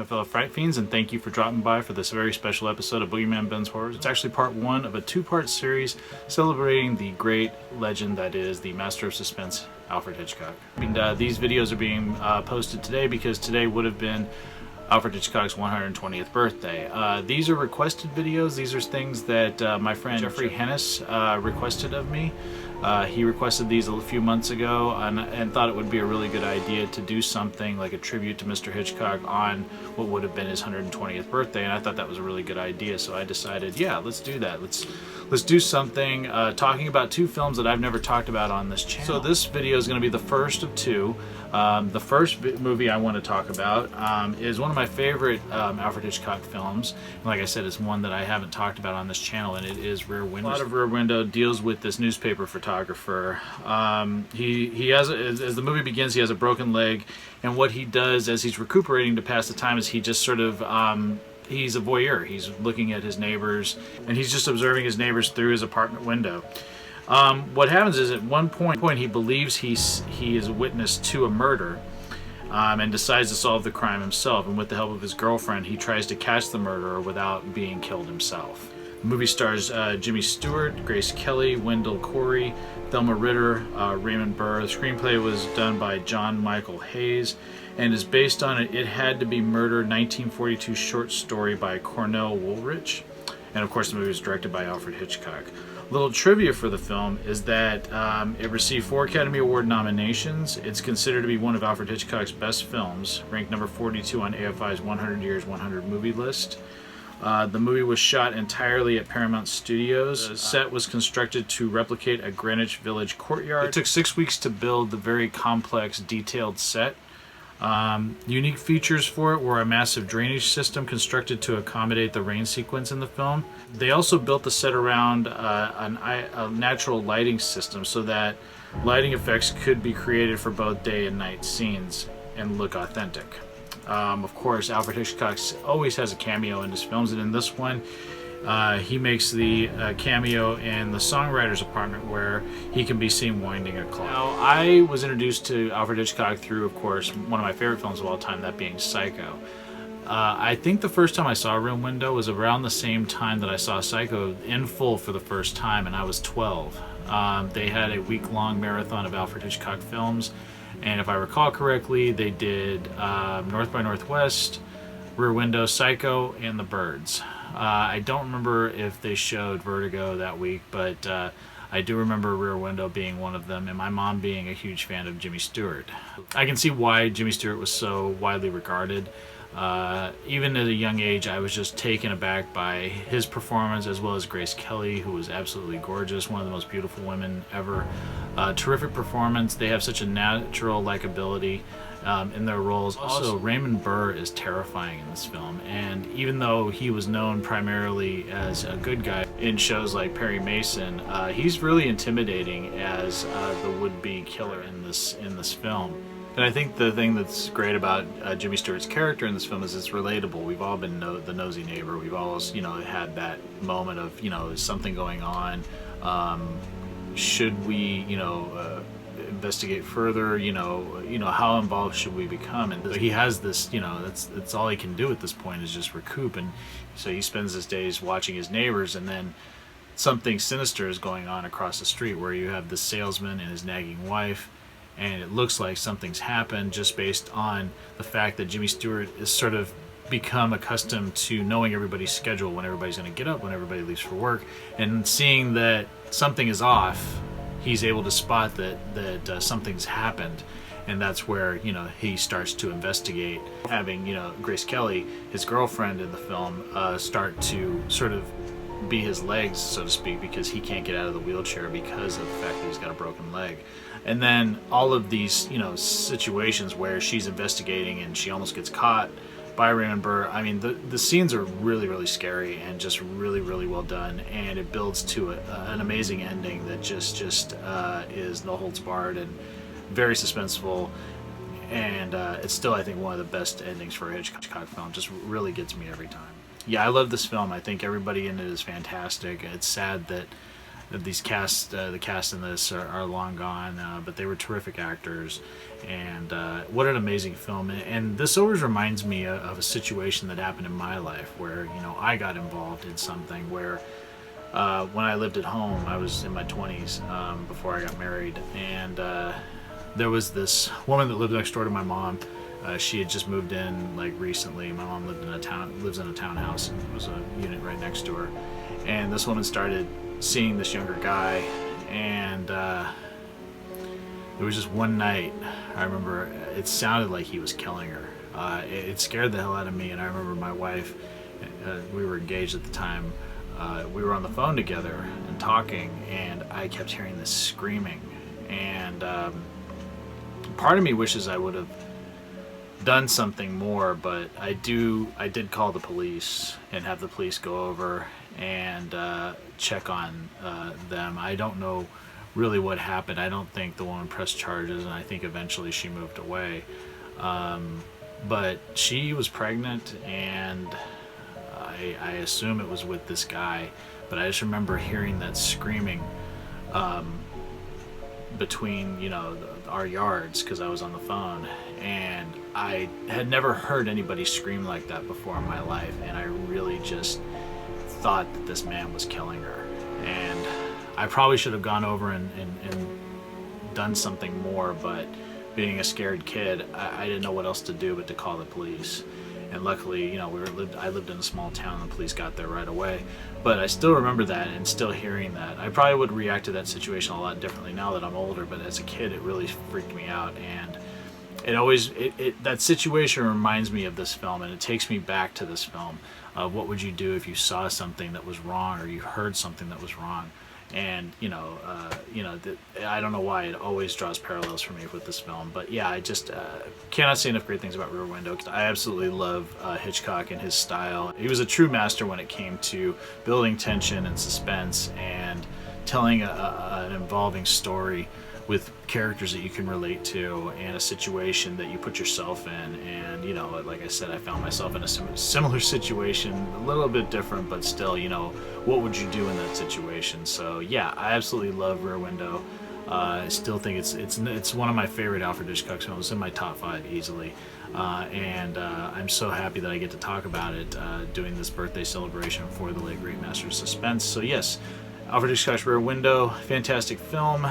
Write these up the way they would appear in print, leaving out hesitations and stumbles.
my fellow Fright Fiends, and thank you for dropping by for this very special episode of Boogeyman Ben's Horrors. It's actually part one of a two-part series celebrating the great legend that is the master of suspense, Alfred Hitchcock. And these videos are being posted today because today would have been Alfred Hitchcock's 120th birthday. These are requested videos. These are things that my friend Jeffrey Hennis requested of me. He requested these a few months ago and thought it would be a really good idea to do something like a tribute to Mr. Hitchcock on what would have been his 120th birthday, and I thought that was a really good idea, so I decided, yeah, let's do that. Let's do something talking about two films that I've never talked about on this channel. So this video is going to be the first of two. The first movie I want to talk about is one of my favorite Alfred Hitchcock films. And like I said, it's one that I haven't talked about on this channel, and it is Rear Window. A lot of Rear Window deals with this newspaper photographer. He has, as the movie begins, he has a broken leg, and what he does as he's recuperating to pass the time is he just sort of he's a voyeur. He's looking at his neighbors, and he's just observing his neighbors through his apartment window. What happens is at one point he believes he is a witness to a murder and decides to solve the crime himself, and with the help of his girlfriend he tries to catch the murderer without being killed himself. The movie stars Jimmy Stewart, Grace Kelly, Wendell Corey, Thelma Ritter, Raymond Burr. The screenplay was done by John Michael Hayes and is based on It Had to Be Murder 1942 short story by Cornell Woolrich, and of course the movie was directed by Alfred Hitchcock. Little trivia for the film is that it received 4 Academy Award nominations. It's considered to be one of Alfred Hitchcock's best films, ranked number 42 on AFI's 100 Years 100 movie list. The movie was shot entirely at Paramount Studios. The set was constructed to replicate a Greenwich Village courtyard. It took 6 weeks to build the very complex, detailed set. Unique features for it were a massive drainage system constructed to accommodate the rain sequence in the film. They also built the set around a natural lighting system so that lighting effects could be created for both day and night scenes and look authentic. Of course, Alfred Hitchcock always has a cameo in his films, and in this one he makes the cameo in the songwriter's apartment where he can be seen winding a clock. Now, I was introduced to Alfred Hitchcock through, of course, one of my favorite films of all time, that being Psycho. I think the first time I saw Rear Window was around the same time that I saw Psycho in full for the first time, and I was 12. They had a week-long marathon of Alfred Hitchcock films, and if I recall correctly, they did North by Northwest, Rear Window, Psycho, and The Birds. I don't remember if they showed Vertigo that week, but I do remember Rear Window being one of them, and my mom being a huge fan of Jimmy Stewart. I can see why Jimmy Stewart was so widely regarded. Even at a young age, I was just taken aback by his performance, as well as Grace Kelly, who was absolutely gorgeous, one of the most beautiful women ever. Terrific performance. They have such a natural likability in their roles. Also, Raymond Burr is terrifying in this film, and even though he was known primarily as a good guy in shows like Perry Mason, he's really intimidating as the would-be killer in this film. And I think the thing that's great about Jimmy Stewart's character in this film is it's relatable. We've all been the nosy neighbor. We've always, had that moment of, is something going on? Should we, investigate further? How involved should we become? And he has this, that's all he can do at this point is just recoup. And so he spends his days watching his neighbors, and then something sinister is going on across the street where you have the salesman and his nagging wife. And it looks like something's happened just based on the fact that Jimmy Stewart is sort of become accustomed to knowing everybody's schedule, when everybody's going to get up, when everybody leaves for work, and seeing that something is off, he's able to spot that something's happened, and that's where he starts to investigate. Having Grace Kelly, his girlfriend in the film, start to sort of be his legs, so to speak, because he can't get out of the wheelchair because of the fact that he's got a broken leg. And then all of these, situations where she's investigating and she almost gets caught by Raymond Burr. I mean, the scenes are really, really scary and just really, really well done, and it builds to an amazing ending that just is no holds barred and very suspenseful. And it's still, I think, one of the best endings for a Hitchcock film. Just really gets me every time. Yeah, I love this film. I think everybody in it is fantastic. It's sad that these cast, the cast in this are long gone, but they were terrific actors, and what an amazing film. And this always reminds me of a situation that happened in my life where, you know, I got involved in something where when I lived at home, I was in my 20s before I got married, and there was this woman that lived next door to my mom. She had just moved in like recently. My mom lives in a townhouse, and there was a unit right next to her. And this woman started seeing this younger guy, and it was just one night. I remember it sounded like he was killing her. It scared the hell out of me, and I remember my wife, we were engaged at the time, we were on the phone together and talking, and I kept hearing this screaming, and part of me wishes I would have done something more, but I did call the police and have the police go over and check on them. I don't know really what happened. I don't think the woman pressed charges, and I think eventually she moved away. But she was pregnant, and I assume it was with this guy, but I just remember hearing that screaming between, you know, our yards, because I was on the phone, and I had never heard anybody scream like that before in my life, and I really just thought that this man was killing her. And I probably should have gone over and done something more, but being a scared kid, I didn't know what else to do but to call the police. And luckily, you know, I lived in a small town, and the police got there right away. But I still remember that, and still hearing that. I probably would react to that situation a lot differently now that I'm older, but as a kid, it really freaked me out. And that situation reminds me of this film, and it takes me back to this film. What would you do if you saw something that was wrong, or you heard something that was wrong? And I don't know why it always draws parallels for me with this film, but yeah, I just cannot say enough great things about Rear Window. I absolutely love Hitchcock and his style. He was a true master when it came to building tension and suspense and telling an involving story with characters that you can relate to and a situation that you put yourself in. And, you know, like I said, I found myself in a similar situation, a little bit different, but still, you know, what would you do in that situation? So yeah, I absolutely love Rear Window. I still think it's one of my favorite Alfred Hitchcock films. It's in my top 5 easily. And I'm so happy that I get to talk about it doing this birthday celebration for the late great master of suspense. So yes, Alfred Hitchcock's Rear Window, fantastic film.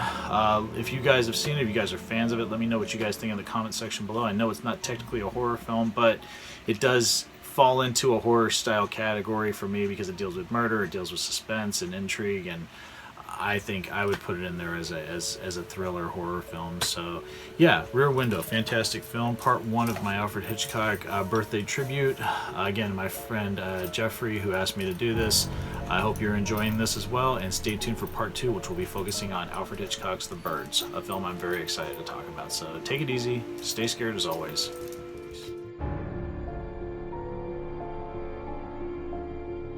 If you guys have seen it, if you guys are fans of it, let me know what you guys think in the comment section below. I know it's not technically a horror film, but it does fall into a horror style category for me because it deals with murder, it deals with suspense and intrigue, and I think I would put it in there as a thriller horror film. So yeah, Rear Window, fantastic film, part 1 of my Alfred Hitchcock birthday tribute. Again, my friend Jeffrey, who asked me to do this. I hope you're enjoying this as well, and stay tuned for part 2, which will be focusing on Alfred Hitchcock's The Birds, a film I'm very excited to talk about. So take it easy, stay scared as always.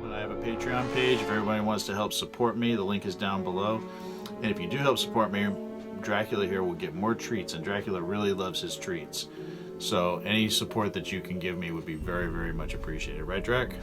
I have a Patreon page. If everybody wants to help support me, the link is down below. And if you do help support me, Dracula here will get more treats, and Dracula really loves his treats. So any support that you can give me would be very, very much appreciated. Right, Drac?